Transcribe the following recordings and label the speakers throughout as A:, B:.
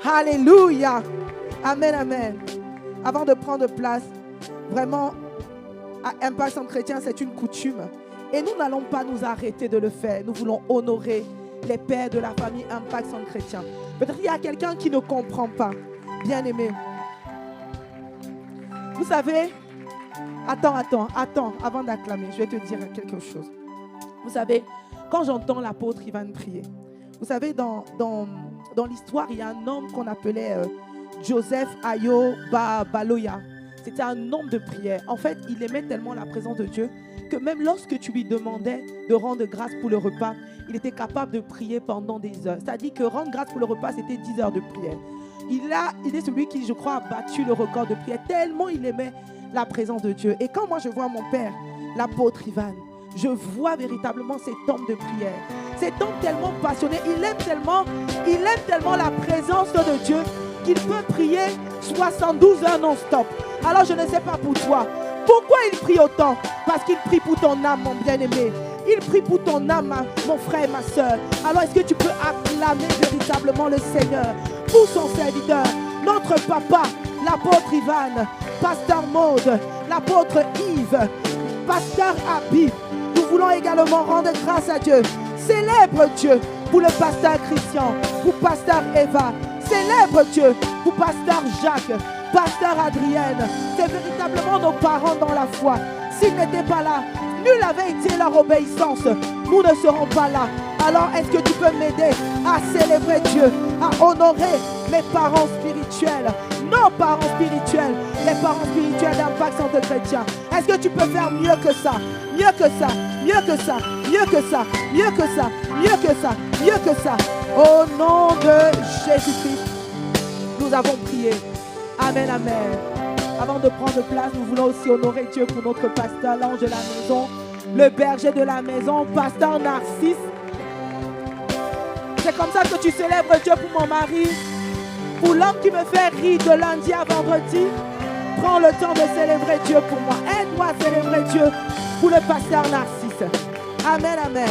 A: Alléluia. Amen, amen. Avant de prendre place, vraiment, à Impact Centre Chrétien, c'est une coutume. Et nous n'allons pas nous arrêter de le faire. Nous voulons honorer les pères de la famille Impact Centre Chrétien. Peut-être qu'il y a quelqu'un qui ne comprend pas. Bien-aimé. Vous savez, attends, avant d'acclamer, je vais te dire quelque chose. Vous savez, quand j'entends l'apôtre Ivan prier, vous savez, dans l'histoire, il y a un homme qu'on appelait Joseph Ayo Baloya. C'était un homme de prière. En fait, il aimait tellement la présence de Dieu que même lorsque tu lui demandais de rendre grâce pour le repas, il était capable de prier pendant des heures. C'est-à-dire que rendre grâce pour le repas, c'était 10 heures de prière. Il est celui qui, je crois, a battu le record de prière tellement il aimait la présence de Dieu. Et quand moi je vois mon père, l'apôtre Ivan, je vois véritablement cet homme de prière. Cet homme tellement passionné, il aime tellement la présence de Dieu qu'il peut prier 72 heures non-stop. Alors je ne sais pas pour toi. Pourquoi il prie autant? Parce qu'il prie pour ton âme, mon bien-aimé. Il prie pour ton âme, mon frère et ma soeur. Alors est-ce que tu peux acclamer véritablement le Seigneur pour son serviteur, notre papa, l'apôtre Ivan, pasteur Maud, l'apôtre Yves, pasteur Habib. Nous voulons également rendre grâce à Dieu. Célèbre Dieu pour le pasteur Christian, pour pasteur Eva. Célèbre Dieu pour pasteur Jacques, pasteur Adrienne. C'est véritablement nos parents dans la foi. S'ils n'étaient pas là, nul n'avait été leur obéissance. Nous ne serons pas là. Alors, est-ce que tu peux m'aider à célébrer Dieu, à honorer mes parents spirituels, nos parents spirituels, les parents spirituels d'Impact Centre Chrétien? Est-ce que tu peux faire mieux que ça? Mieux que ça, mieux que ça, mieux que ça, mieux que ça, mieux que ça, mieux que ça. Au nom de Jésus-Christ, nous avons prié. Amen, amen. Avant de prendre place, nous voulons aussi honorer Dieu pour notre pasteur, l'ange de la maison, le berger de la maison, pasteur Narcisse. C'est comme ça que tu célèbres Dieu pour mon mari, pour l'homme qui me fait rire de lundi à vendredi. Prends le temps de célébrer Dieu pour moi. Aide-moi à célébrer Dieu pour le pasteur Narcisse. Amen, amen.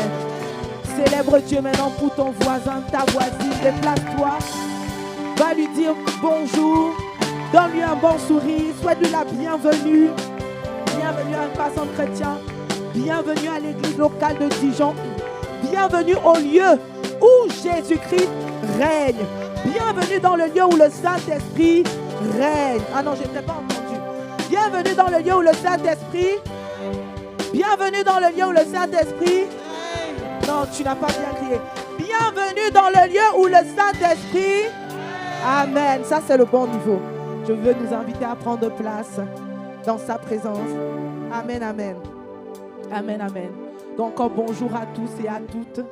A: Célèbre Dieu maintenant pour ton voisin, ta voisine. Déplace-toi. Va lui dire bonjour. Donne-lui un bon sourire. Souhaite-lui la bienvenue. Bienvenue à Impact Centre Chrétien. Bienvenue à l'église locale de Dijon. Bienvenue au lieu où Jésus-Christ règne. Bienvenue dans le lieu où le Saint-Esprit règne. Ah non, je ne t'ai pas entendu. Bienvenue dans le lieu où le Saint-Esprit. Bienvenue dans le lieu où le Saint-Esprit. Non, tu n'as pas bien crié. Bienvenue dans le lieu où le Saint-Esprit. Amen. Ça, c'est le bon niveau. Je veux nous inviter à prendre place dans sa présence. Amen, amen. Amen, amen. Donc, encore bonjour à tous et à toutes.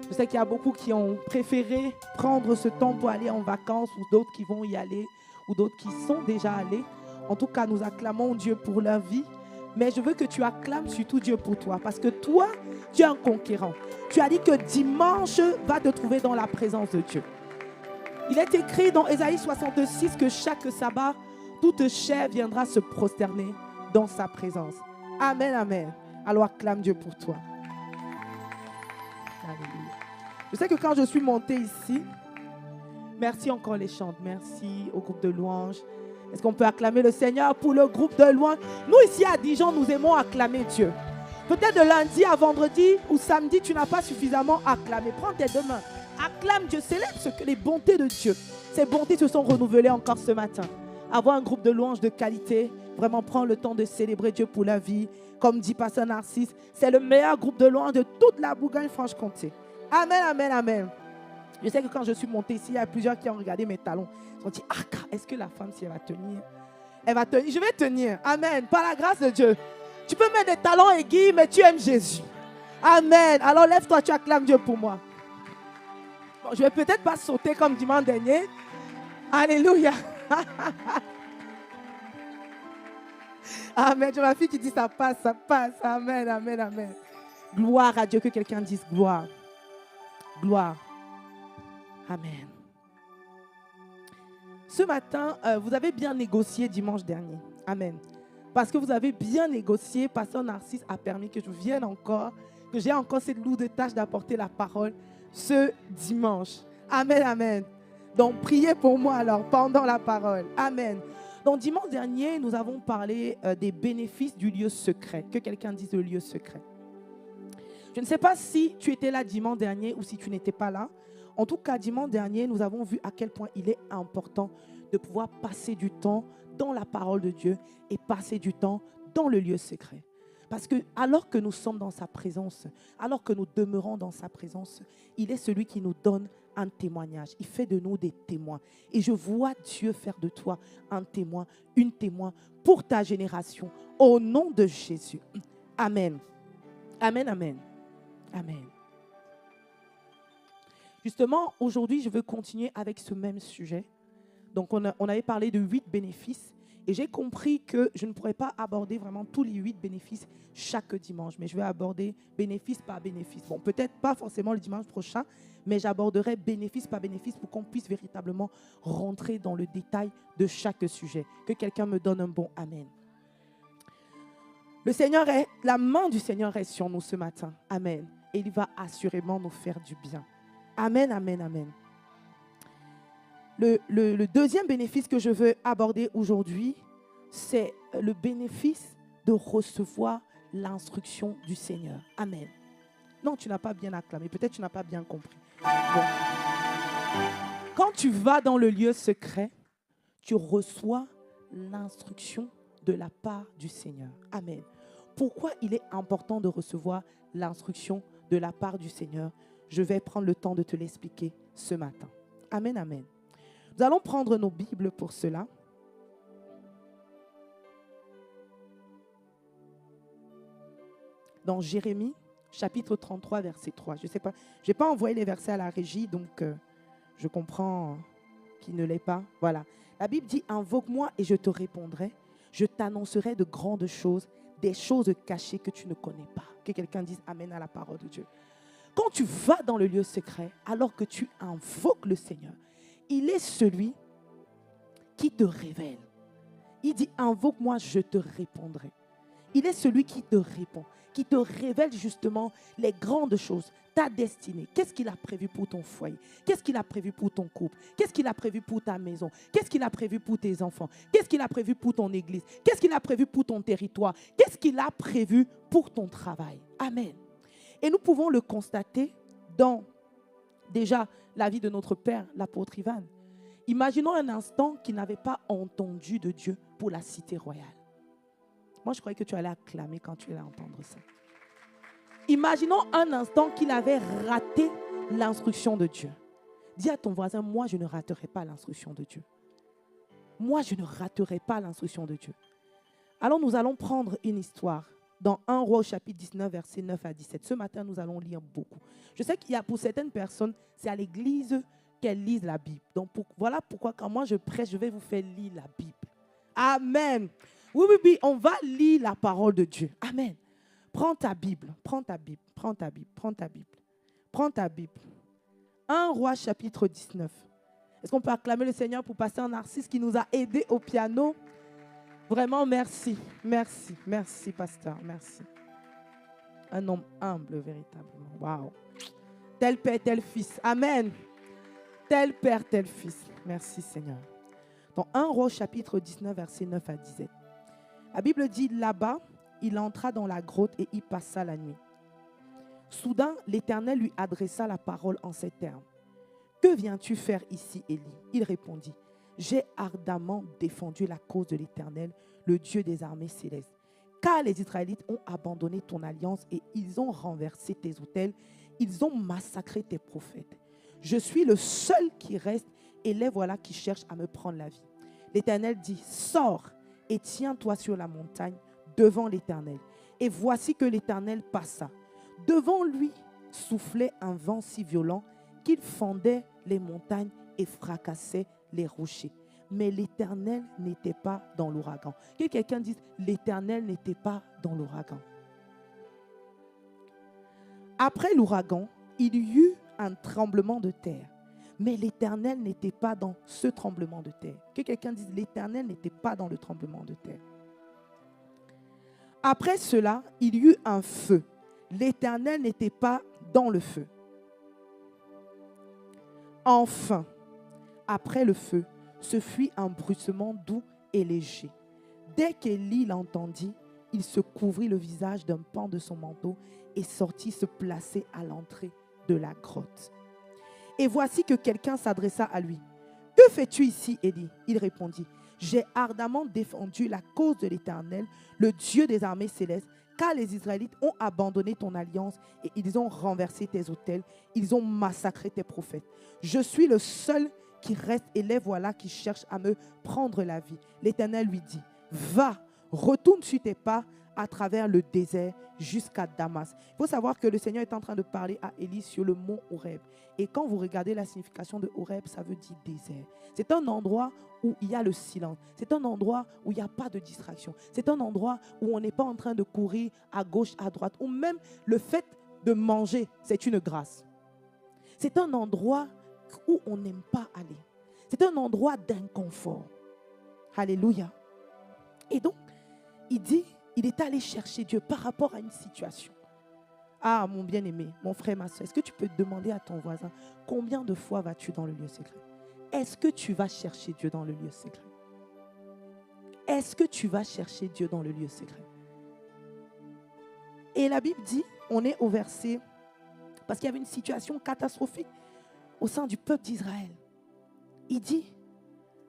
A: Je sais qu'il y a beaucoup qui ont préféré prendre ce temps pour aller en vacances, ou d'autres qui vont y aller, ou d'autres qui sont déjà allés. En tout cas, nous acclamons Dieu pour leur vie. Mais je veux que tu acclames surtout Dieu pour toi. Parce que toi, tu es un conquérant. Tu as dit que dimanche va te trouver dans la présence de Dieu. Il est écrit dans Ésaïe 66 que chaque sabbat, toute chair viendra se prosterner dans sa présence. Amen, amen. Alors acclame Dieu pour toi. Alléluia. Je sais que quand je suis montée ici, merci encore les chants, merci au groupe de louanges. Est-ce qu'on peut acclamer le Seigneur pour le groupe de louanges? Nous ici à Dijon, nous aimons acclamer Dieu. Peut-être de lundi à vendredi ou samedi, tu n'as pas suffisamment acclamé. Prends tes deux mains, acclame Dieu, célèbre les bontés de Dieu. Ces bontés se sont renouvelées encore ce matin. Avoir un groupe de louanges de qualité, vraiment prends le temps de célébrer Dieu pour la vie. Comme dit Pasteur Narcisse, c'est le meilleur groupe de louanges de toute la Bourgogne-Franche-Comté. Amen, amen, amen. Je sais que quand je suis montée ici, il y a plusieurs qui ont regardé mes talons. Ils ont dit, ah, est-ce que la femme, si elle va tenir? Elle va tenir. Je vais tenir. Amen. Par la grâce de Dieu. Tu peux mettre des talons aiguilles, mais tu aimes Jésus. Amen. Alors lève-toi, tu acclames Dieu pour moi. Bon, je ne vais peut-être pas sauter comme dimanche dernier. Alléluia. Amen. J'ai ma fille qui dit ça passe, ça passe. Amen, amen, amen. Gloire à Dieu, que quelqu'un dise gloire. Gloire. Amen. Ce matin, vous avez bien négocié dimanche dernier. Amen. Parce que vous avez bien négocié, Pasteur Narcisse a permis que je vienne encore, que j'ai encore cette lourde tâche d'apporter la parole ce dimanche. Amen, amen. Donc, priez pour moi alors pendant la parole. Amen. Donc, dimanche dernier, nous avons parlé des bénéfices du lieu secret. Que quelqu'un dise le lieu secret. Je ne sais pas si tu étais là dimanche dernier ou si tu n'étais pas là. En tout cas, dimanche dernier, nous avons vu à quel point il est important de pouvoir passer du temps dans la parole de Dieu et passer du temps dans le lieu secret. Parce que alors que nous sommes dans sa présence, alors que nous demeurons dans sa présence, il est celui qui nous donne un témoignage. Il fait de nous des témoins. Et je vois Dieu faire de toi un témoin, une témoin pour ta génération. Au nom de Jésus. Amen. Amen, amen. Amen. Justement, aujourd'hui, je veux continuer avec ce même sujet. Donc, on avait parlé de 8 bénéfices. Et j'ai compris que je ne pourrais pas aborder vraiment tous les 8 bénéfices chaque dimanche. Mais je vais aborder bénéfice par bénéfice. Bon, peut-être pas forcément le dimanche prochain, mais j'aborderai bénéfice par bénéfice pour qu'on puisse véritablement rentrer dans le détail de chaque sujet. Que quelqu'un me donne un bon amen. La main du Seigneur est sur nous ce matin. Amen. Et il va assurément nous faire du bien. Amen, amen, amen. Le deuxième bénéfice que je veux aborder aujourd'hui, c'est le bénéfice de recevoir l'instruction du Seigneur. Amen. Non, tu n'as pas bien acclamé. Peut-être tu n'as pas bien compris. Bon. Quand tu vas dans le lieu secret, tu reçois l'instruction de la part du Seigneur. Amen. Pourquoi il est important de recevoir l'instruction de la part du Seigneur? Je vais prendre le temps de te l'expliquer ce matin. Amen, amen. Nous allons prendre nos Bibles pour cela. Dans Jérémie, chapitre 33, verset 3. Je ne sais pas, je n'ai pas envoyé les versets à la régie, donc je comprends qu'il ne l'est pas. Voilà. La Bible dit, invoque-moi et je te répondrai. Je t'annoncerai de grandes choses, des choses cachées que tu ne connais pas. Que quelqu'un dise amen à la parole de Dieu. Quand tu vas dans le lieu secret, alors que tu invoques le Seigneur, il est celui qui te révèle. Il dit, invoque-moi, je te répondrai. Il est celui qui te répond, qui te révèle justement les grandes choses, ta destinée. Qu'est-ce qu'il a prévu pour ton foyer? Qu'est-ce qu'il a prévu pour ton couple? Qu'est-ce qu'il a prévu pour ta maison? Qu'est-ce qu'il a prévu pour tes enfants? Qu'est-ce qu'il a prévu pour ton église? Qu'est-ce qu'il a prévu pour ton territoire? Qu'est-ce qu'il a prévu pour ton travail? Amen. Et nous pouvons le constater dans déjà la vie de notre père, l'apôtre Ivan. Imaginons un instant qu'il n'avait pas entendu de Dieu pour la cité royale. Moi, je croyais que tu allais acclamer quand tu allais entendre ça. Imaginons un instant qu'il avait raté l'instruction de Dieu. Dis à ton voisin, moi, je ne raterai pas l'instruction de Dieu. Moi, je ne raterai pas l'instruction de Dieu. Alors, nous allons prendre une histoire dans 1 Roi au chapitre 19, versets 9 à 17. Ce matin, nous allons lire beaucoup. Je sais qu'il y a pour certaines personnes, c'est à l'église qu'elles lisent la Bible. Donc, voilà pourquoi quand moi je prêche, je vais vous faire lire la Bible. Amen. Oui, on va lire la parole de Dieu. Amen. Prends ta Bible, prends ta Bible, prends ta Bible, prends ta Bible. Prends ta Bible. 1 Roi chapitre 19. Est-ce qu'on peut acclamer le Seigneur pour pasteur Narcisse qui nous a aidés au piano? Vraiment, merci, merci, merci, pasteur, merci. Un homme humble, véritablement. Waouh. Tel père, tel fils. Amen. Tel père, tel fils. Merci, Seigneur. Dans 1 Roi, chapitre 19, versets 9 à 17. La Bible dit, là-bas, il entra dans la grotte et y passa la nuit. Soudain, l'Éternel lui adressa la parole en ces termes. Que viens-tu faire ici, Élie? Il répondit. J'ai ardemment défendu la cause de l'Éternel, le Dieu des armées célestes. Car les Israélites ont abandonné ton alliance et ils ont renversé tes autels, ils ont massacré tes prophètes. Je suis le seul qui reste et les voilà qui cherchent à me prendre la vie. L'Éternel dit, sors et tiens-toi sur la montagne devant l'Éternel. Et voici que l'Éternel passa. Devant lui soufflait un vent si violent qu'il fendait les montagnes et fracassait les rochers. Mais l'Éternel n'était pas dans l'ouragan. Que quelqu'un dise, l'Éternel n'était pas dans l'ouragan. Après l'ouragan, il y eut un tremblement de terre. Mais l'Éternel n'était pas dans ce tremblement de terre. Que quelqu'un dise, l'Éternel n'était pas dans le tremblement de terre. Après cela, il y eut un feu. L'Éternel n'était pas dans le feu. Enfin, Après le feu, se fit un bruissement doux et léger. Dès qu'Élie l'entendit, il se couvrit le visage d'un pan de son manteau et sortit se placer à l'entrée de la grotte. Et voici que quelqu'un s'adressa à lui. « Que fais-tu ici, Élie ?» Il répondit. « J'ai ardemment défendu la cause de l'Éternel, le Dieu des armées célestes, car les Israélites ont abandonné ton alliance et ils ont renversé tes autels, ils ont massacré tes prophètes. Je suis le seul qui reste et les voilà qui cherchent à me prendre la vie. » L'Éternel lui dit, « Va, retourne sur tes pas à travers le désert jusqu'à Damas. » Il faut savoir que le Seigneur est en train de parler à Élie sur le mont Horeb. Et quand vous regardez la signification de Horeb, ça veut dire désert. C'est un endroit où il y a le silence. C'est un endroit où il n'y a pas de distraction. C'est un endroit où on n'est pas en train de courir à gauche, à droite. Ou même le fait de manger, c'est une grâce. C'est un endroit où on n'aime pas aller. C'est un endroit d'inconfort. Alléluia. Et donc, il dit, il est allé chercher Dieu par rapport à une situation. Ah, mon bien-aimé, mon frère, ma soeur, est-ce que tu peux demander à ton voisin, combien de fois vas-tu dans le lieu secret? Est-ce que tu vas chercher Dieu dans le lieu secret? Est-ce que tu vas chercher Dieu dans le lieu secret? Et la Bible dit, on est au verset, parce qu'il y avait une situation catastrophique au sein du peuple d'Israël. Il dit,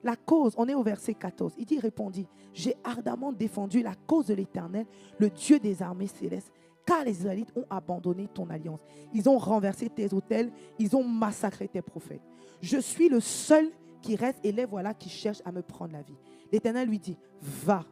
A: la cause, on est au verset 14, il dit, il répondit, j'ai ardemment défendu la cause de l'Éternel, le Dieu des armées célestes, car les Israélites ont abandonné ton alliance. Ils ont renversé tes autels, ils ont massacré tes prophètes. Je suis le seul qui reste et les voilà qui cherchent à me prendre la vie. L'Éternel lui dit, va,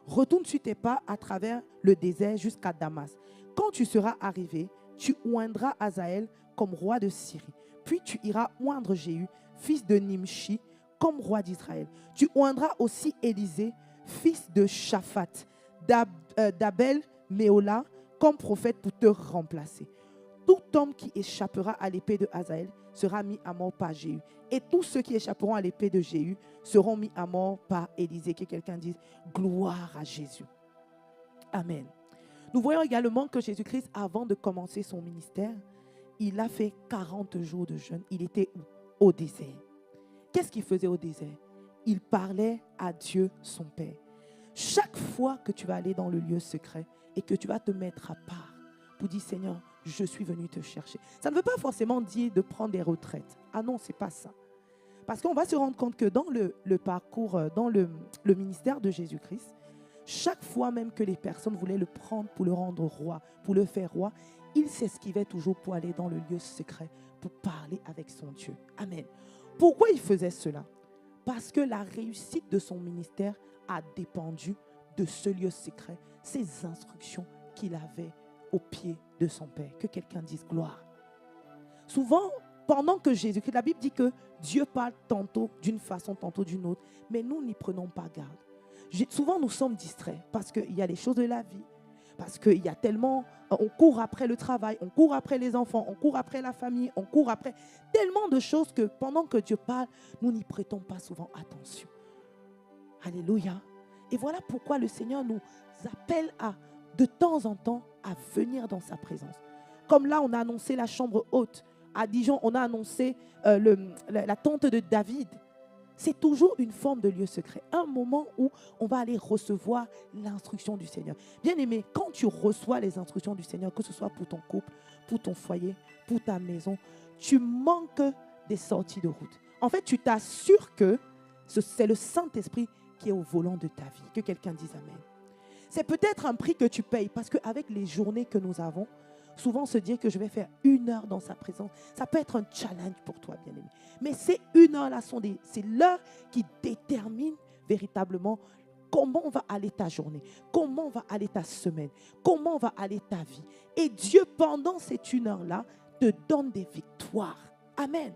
A: retourne sur tes pas à travers le désert jusqu'à Damas. Quand tu seras arrivé, tu oindras Hazaël comme roi de Syrie. Puis tu iras oindre Jéhu, fils de Nimshi, comme roi d'Israël. Tu oindras aussi Élisée, fils de Shaphat, d'Abel Méola, comme prophète pour te remplacer. Tout homme qui échappera à l'épée de Hazaël sera mis à mort par Jéhu. Et tous ceux qui échapperont à l'épée de Jéhu seront mis à mort par Élisée. Que quelqu'un dise gloire à Jésus. Amen. Nous voyons également que Jésus-Christ, avant de commencer son ministère, il a fait 40 jours de jeûne. Il était où? Au désert. Qu'est-ce qu'il faisait au désert? Il parlait à Dieu, son Père. Chaque fois que tu vas aller dans le lieu secret et que tu vas te mettre à part pour dire, Seigneur, je suis venu te chercher. Ça ne veut pas forcément dire de prendre des retraites. Ah non, ce n'est pas ça. Parce qu'on va se rendre compte que dans le parcours, dans le ministère de Jésus-Christ, chaque fois même que les personnes voulaient le prendre pour le rendre roi, pour le faire roi, il s'esquivait toujours pour aller dans le lieu secret, pour parler avec son Dieu. Amen. Pourquoi il faisait cela? Parce que la réussite de son ministère a dépendu de ce lieu secret, ces instructions qu'il avait au pied de son Père. Que quelqu'un dise gloire. Souvent, pendant que Jésus-Christ, la Bible dit que Dieu parle tantôt d'une façon, tantôt d'une autre, mais nous n'y prenons pas garde. Souvent, nous sommes distraits parce qu'il y a les choses de la vie, parce qu'il y a tellement, on court après le travail, on court après les enfants, on court après la famille, on court après tellement de choses que pendant que Dieu parle, nous n'y prêtons pas souvent attention. Alléluia. Et voilà pourquoi le Seigneur nous appelle de temps en temps à venir dans sa présence. Comme là, on a annoncé la chambre haute. À Dijon, on a annoncé la tente de David. C'est toujours une forme de lieu secret. Un moment où on va aller recevoir l'instruction du Seigneur. Bien aimé, quand tu reçois les instructions du Seigneur, que ce soit pour ton couple, pour ton foyer, pour ta maison, tu manques des sorties de route. En fait, tu t'assures que c'est le Saint-Esprit qui est au volant de ta vie. Que quelqu'un dise Amen. C'est peut-être un prix que tu payes parce qu'avec les journées que nous avons, souvent se dire que je vais faire 1 heure dans sa présence, ça peut être un challenge pour toi, bien-aimé. Mais ces 1 heure-là, c'est l'heure qui détermine véritablement comment va aller ta journée, comment va aller ta semaine, comment va aller ta vie. Et Dieu, pendant cette 1 heure-là, te donne des victoires. Amen.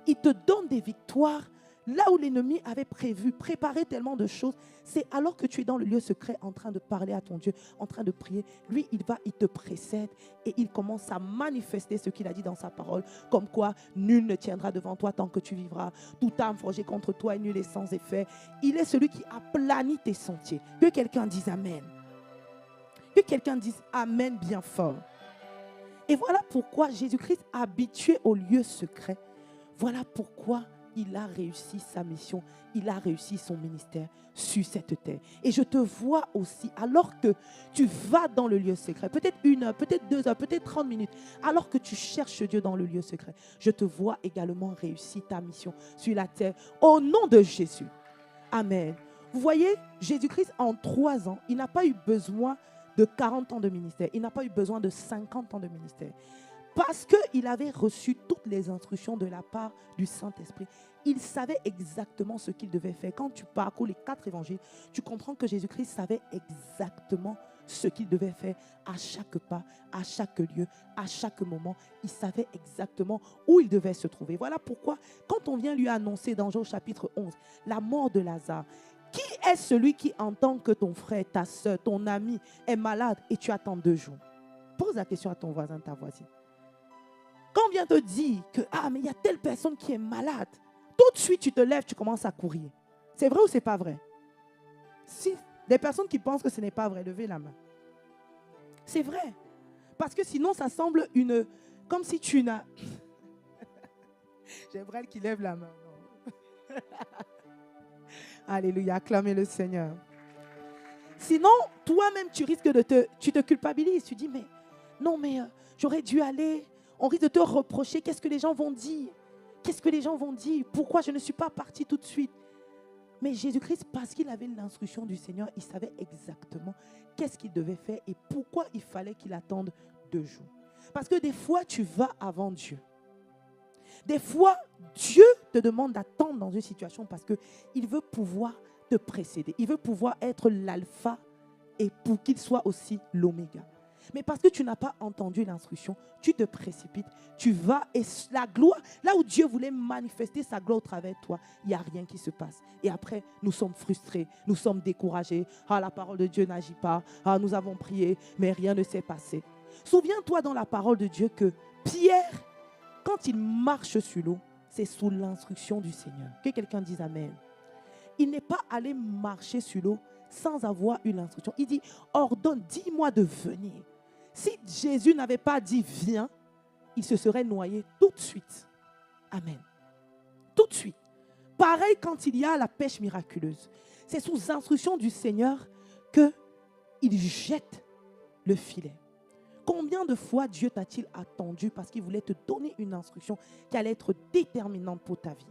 A: Il te donne des victoires. Là où l'ennemi avait préparé tellement de choses, c'est alors que tu es dans le lieu secret en train de parler à ton Dieu, en train de prier. Lui, il te précède et il commence à manifester ce qu'il a dit dans sa parole, comme quoi nul ne tiendra devant toi tant que tu vivras. Toute âme forgée contre toi est nulle et sans effet. Il est celui qui aplanit tes sentiers. Que quelqu'un dise Amen. Que quelqu'un dise Amen bien fort. Et voilà pourquoi Jésus-Christ, habitué au lieu secret, voilà pourquoi il a réussi sa mission, il a réussi son ministère sur cette terre. Et je te vois aussi, alors que tu vas dans le lieu secret, peut-être 1 heure, peut-être 2 heures, peut-être 30 minutes, alors que tu cherches Dieu dans le lieu secret, je te vois également réussir ta mission sur la terre au nom de Jésus. Amen. Vous voyez, Jésus-Christ, en 3 ans, il n'a pas eu besoin de 40 ans de ministère. Il n'a pas eu besoin de 50 ans de ministère. Parce qu'il avait reçu toutes les instructions de la part du Saint-Esprit. Il savait exactement ce qu'il devait faire. Quand tu parcours les 4 évangiles, tu comprends que Jésus-Christ savait exactement ce qu'il devait faire à chaque pas, à chaque lieu, à chaque moment. Il savait exactement où il devait se trouver. Voilà pourquoi, quand on vient lui annoncer dans Jean chapitre 11, la mort de Lazare, qui est celui qui entend que ton frère, ta soeur, ton ami est malade et tu attends 2 jours? Pose la question à ton voisin, ta voisine. Quand on vient te dire que mais il y a telle personne qui est malade, tout de suite tu te lèves, tu commences à courir. C'est vrai ou c'est pas vrai? Si des personnes qui pensent que ce n'est pas vrai, levez la main. C'est vrai. Parce que sinon ça semble comme si tu n'as... J'aimerais qu'il lève la main. Alléluia, acclamez le Seigneur. Sinon, toi-même, tu risques tu te culpabilises. Tu dis, mais j'aurais dû aller. On risque de te reprocher. Qu'est-ce que les gens vont dire? Qu'est-ce que les gens vont dire? Pourquoi je ne suis pas parti tout de suite? Mais Jésus-Christ, parce qu'il avait l'instruction du Seigneur, il savait exactement qu'est-ce qu'il devait faire et pourquoi il fallait qu'il attende 2 jours. Parce que des fois, tu vas avant Dieu. Des fois, Dieu te demande d'attendre dans une situation parce qu'il veut pouvoir te précéder. Il veut pouvoir être l'alpha et pour qu'il soit aussi l'oméga. Mais parce que tu n'as pas entendu l'instruction, tu te précipites, tu vas et la gloire, là où Dieu voulait manifester sa gloire au travers de toi, il n'y a rien qui se passe. Et après, nous sommes frustrés, nous sommes découragés. La parole de Dieu n'agit pas. Nous avons prié, mais rien ne s'est passé. Souviens-toi dans la parole de Dieu que Pierre, quand il marche sur l'eau, c'est sous l'instruction du Seigneur. Que quelqu'un dise Amen. Il n'est pas allé marcher sur l'eau sans avoir eu l'instruction. Il dit, ordonne, dis-moi de venir. Si Jésus n'avait pas dit viens, il se serait noyé tout de suite. Amen. Tout de suite. Pareil quand il y a la pêche miraculeuse. C'est sous instruction du Seigneur qu'il jette le filet. Combien de fois Dieu t'a-t-il attendu parce qu'il voulait te donner une instruction qui allait être déterminante pour ta vie?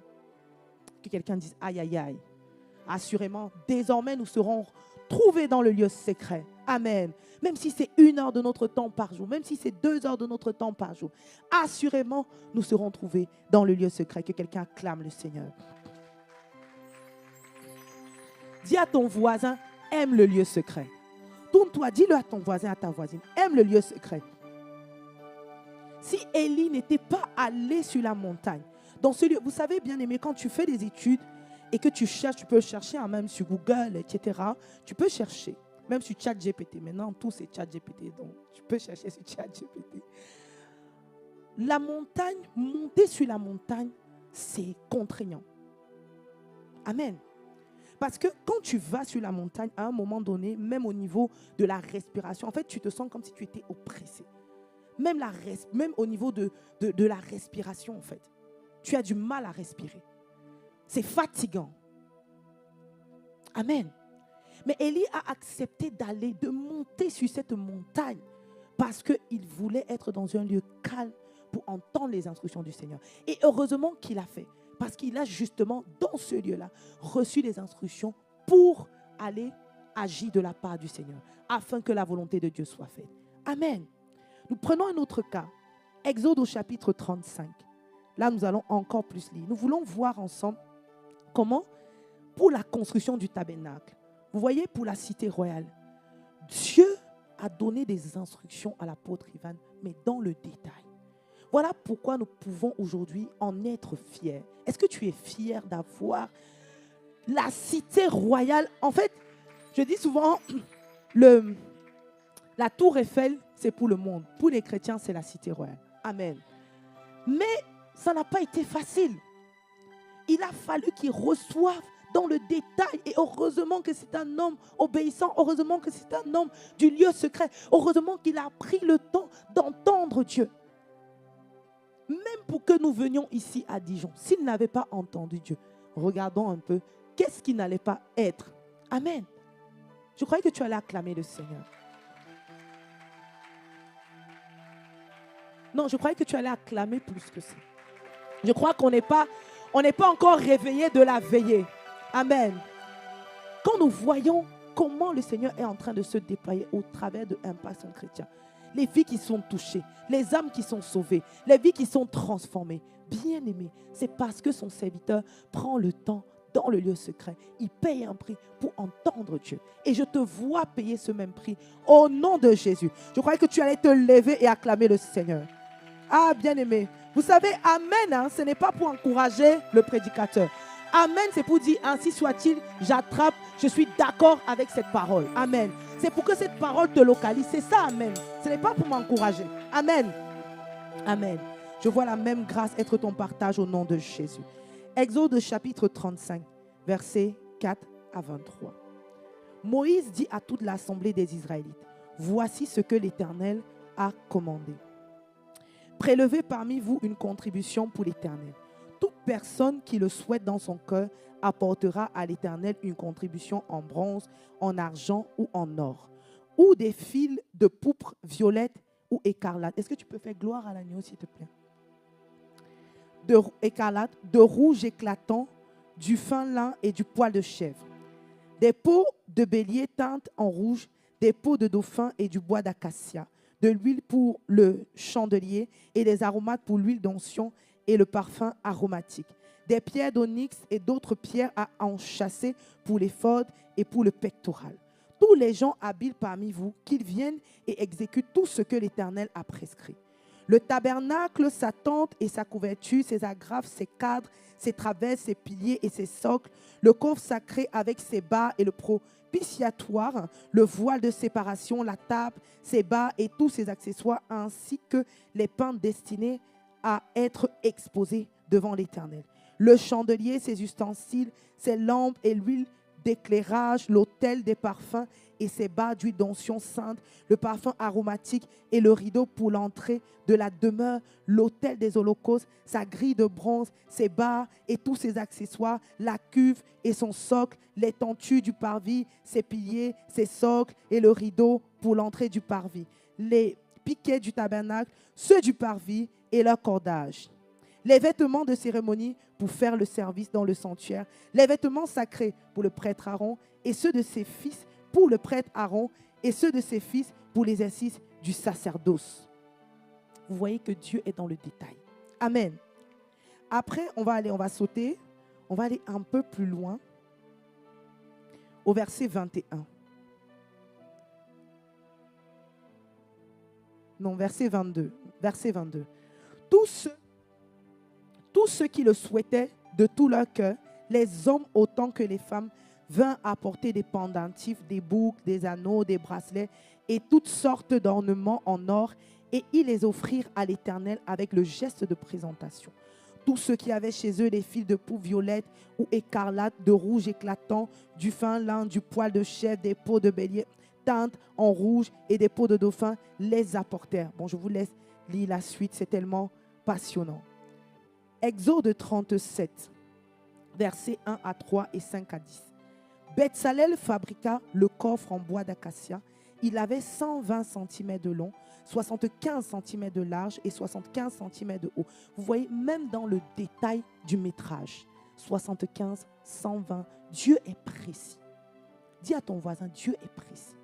A: Que quelqu'un dise aïe aïe aïe. Assurément, désormais nous serons trouvés dans le lieu secret. Amen. Même si c'est 1 heure de notre temps par jour, même si c'est 2 heures de notre temps par jour, assurément nous serons trouvés dans le lieu secret. Que quelqu'un acclame le Seigneur. Dis à ton voisin, aime le lieu secret. Tourne-toi, dis-le à ton voisin, à ta voisine. Aime le lieu secret. Si Élie n'était pas allé sur la montagne, dans ce lieu, vous savez bien aimé, quand tu fais des études et que tu cherches, tu peux chercher même sur Google, etc. Tu peux chercher, même sur ChatGPT. Maintenant, tout c'est ChatGPT, donc tu peux chercher sur ChatGPT. La montagne, monter sur la montagne, c'est contraignant. Amen. Parce que quand tu vas sur la montagne, à un moment donné, même au niveau de la respiration, en fait, tu te sens comme si tu étais oppressé. Même au niveau de la respiration, en fait. Tu as du mal à respirer. C'est fatigant. Amen. Mais Élie a accepté de monter sur cette montagne parce qu'il voulait être dans un lieu calme pour entendre les instructions du Seigneur. Et heureusement qu'il a fait. Parce qu'il a justement, dans ce lieu-là, reçu les instructions pour aller agir de la part du Seigneur, afin que la volonté de Dieu soit faite. Amen. Nous prenons un autre cas. Exode au chapitre 35. Là, nous allons encore plus lire. Nous voulons voir ensemble comment, pour la construction du tabernacle, vous voyez, pour la cité royale, Dieu a donné des instructions à l'apôtre Ivan, mais dans le détail. Voilà pourquoi nous pouvons aujourd'hui en être fiers. Est-ce que tu es fier d'avoir la cité royale? En fait, je dis souvent, la tour Eiffel, c'est pour le monde. Pour les chrétiens, c'est la cité royale. Amen. Mais ça n'a pas été facile. Il a fallu qu'ils reçoivent dans le détail. Et heureusement que c'est un homme obéissant. Heureusement que c'est un homme du lieu secret. Heureusement qu'il a pris le temps d'entendre Dieu. même pour que nous venions ici à Dijon, s'ils n'avaient pas entendu Dieu, regardons un peu, qu'est-ce qui n'allait pas être? Amen. Je croyais que tu allais acclamer le Seigneur. Non, je croyais que tu allais acclamer plus que ça. Je crois qu'on n'est pas encore réveillé de la veillée. Amen. Quand nous voyons comment le Seigneur est en train de se déployer au travers de Impact Chrétien, les vies qui sont touchées, les âmes qui sont sauvées, les vies qui sont transformées, bien aimés, c'est parce que son serviteur prend le temps dans le lieu secret. Il paye un prix pour entendre Dieu. Et je te vois payer ce même prix au nom de Jésus. Je croyais que tu allais te lever et acclamer le Seigneur. Ah, bien aimé. Vous savez, Amen, hein, ce n'est pas pour encourager le prédicateur. Amen, c'est pour dire, ainsi soit-il, j'attrape, je suis d'accord avec cette parole. Amen. C'est pour que cette parole te localise. C'est ça, Amen. Ce n'est pas pour m'encourager. Amen. Amen. Je vois la même grâce être ton partage au nom de Jésus. Exode chapitre 35, versets 4 à 23. Moïse dit à toute l'assemblée des Israélites, voici ce que l'Éternel a commandé. Prélevez parmi vous une contribution pour l'Éternel. Toute personne qui le souhaite dans son cœur apportera à l'Éternel une contribution en bronze, en argent ou en or, ou des fils de pourpre, violette ou écarlate. Est-ce que tu peux faire gloire à l'agneau, s'il te plaît? De écarlate, de rouge éclatant, du fin lin et du poil de chèvre. Des peaux de bélier teintes en rouge, des peaux de dauphin et du bois d'acacia, de l'huile pour le chandelier et des aromates pour l'huile d'onction et le parfum aromatique, des pierres d'onyx et d'autres pierres à enchâsser pour l'éphod et pour le pectoral. Tous les gens habiles parmi vous, qu'ils viennent et exécutent tout ce que l'Éternel a prescrit. Le tabernacle, sa tente et sa couverture, ses agrafes, ses cadres, ses traverses, ses piliers et ses socles, le coffre sacré avec ses bas et le propitiatoire, le voile de séparation, la table, ses bas et tous ses accessoires, ainsi que les pains destinés à être exposés devant l'Éternel. Le chandelier, ses ustensiles, ses lampes et l'huile d'éclairage, l'autel des parfums et ses bas d'huile d'onction sainte, le parfum aromatique et le rideau pour l'entrée de la demeure, l'autel des holocaustes, sa grille de bronze, ses bas et tous ses accessoires, la cuve et son socle, les tentures du parvis, ses piliers, ses socles et le rideau pour l'entrée du parvis, les piquets du tabernacle, ceux du parvis et leur cordage. Les vêtements de cérémonie pour faire le service dans le sanctuaire, les vêtements sacrés pour le prêtre Aaron et ceux de ses fils pour le prêtre Aaron et ceux de ses fils pour l'exercice du sacerdoce. Vous voyez que Dieu est dans le détail. Amen. Après, on va sauter, on va aller un peu plus loin au verset 21. Non, verset 22. Verset 22. Tous ceux qui le souhaitaient de tout leur cœur, les hommes autant que les femmes, vinrent apporter des pendentifs, des boucles, des anneaux, des bracelets et toutes sortes d'ornements en or, et ils les offrirent à l'Éternel avec le geste de présentation. Tous ceux qui avaient chez eux des fils de pourpre violette ou écarlate, de rouge éclatant, du fin lin, du poil de chèvre, des peaux de bélier teintes en rouge et des peaux de dauphin, les apportèrent. Bon, je vous laisse lire la suite, c'est tellement passionnant. Exode 37, versets 1 à 3 et 5 à 10. Betsalel fabriqua le coffre en bois d'acacia. Il avait 120 cm de long, 75 cm de large et 75 cm de haut. Vous voyez, même dans le détail du métrage, 75, 120, Dieu est précis. Dis à ton voisin, Dieu est précis.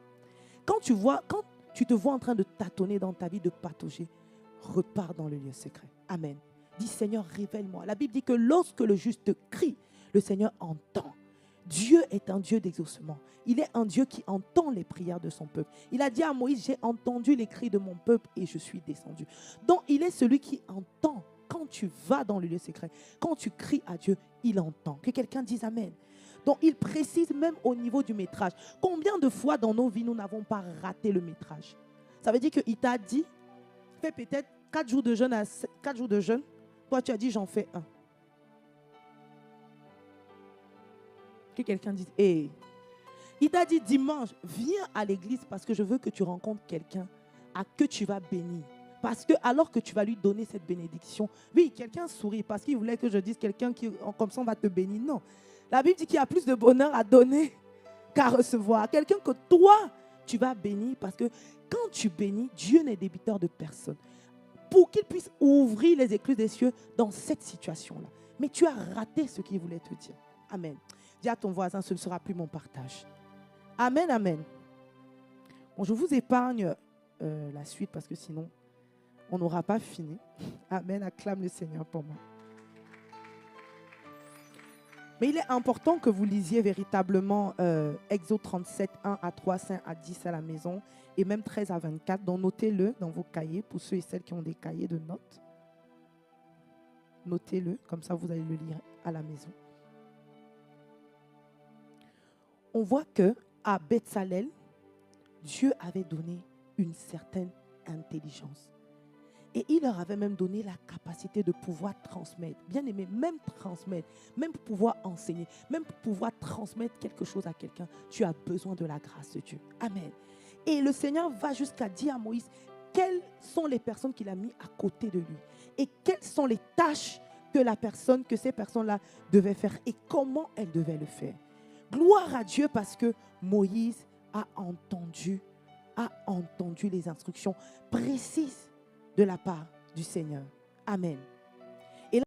A: Quand tu te vois en train de tâtonner dans ta vie, de patauger, repars dans le lieu secret. Amen. Dis, Seigneur, révèle-moi. La Bible dit que lorsque le juste crie, le Seigneur entend. Dieu est un Dieu d'exaucement. Il est un Dieu qui entend les prières de son peuple. Il a dit à Moïse, j'ai entendu les cris de mon peuple et je suis descendu. Donc, il est celui qui entend. Quand tu vas dans le lieu secret, quand tu cries à Dieu, il entend. Que quelqu'un dise Amen. Donc, il précise même au niveau du métrage. Combien de fois dans nos vies, nous n'avons pas raté le métrage? Ça veut dire qu'il t'a dit, fais peut-être 4 jours de jeûne. 4 jours de jeûne. Toi, tu as dit, j'en fais un. Que quelqu'un dise, hey. Il t'a dit dimanche, viens à l'église parce que je veux que tu rencontres quelqu'un à que tu vas bénir. Parce que alors que tu vas lui donner cette bénédiction, oui, quelqu'un sourit parce qu'il voulait que je dise quelqu'un qui, comme ça, on va te bénir. Non. La Bible dit qu'il y a plus de bonheur à donner qu'à recevoir. Quelqu'un que toi, tu vas bénir parce que quand tu bénis, Dieu n'est débiteur de personne. Pour qu'il puisse ouvrir les écluses des cieux dans cette situation-là. Mais tu as raté ce qu'il voulait te dire. Amen. Dis à ton voisin, ce ne sera plus mon partage. Amen, amen. Bon, je vous épargne la suite parce que sinon, on n'aura pas fini. Amen, acclame le Seigneur pour moi. Mais il est important que vous lisiez véritablement Exode 37, 1 à 3, 5 à 10 à la maison et même 13 à 24. Donc notez-le dans vos cahiers pour ceux et celles qui ont des cahiers de notes. Notez-le, comme ça vous allez le lire à la maison. On voit que à Betsalel, Dieu avait donné une certaine intelligence. Et il leur avait même donné la capacité de pouvoir transmettre. Bien aimé, même transmettre, même pour pouvoir enseigner, même pour pouvoir transmettre quelque chose à quelqu'un, tu as besoin de la grâce de Dieu. Amen. Et le Seigneur va jusqu'à dire à Moïse quelles sont les personnes qu'il a mis à côté de lui. Et quelles sont les tâches que ces personnes-là devaient faire et comment elles devaient le faire. Gloire à Dieu parce que Moïse a entendu les instructions précises de la part du Seigneur. Amen.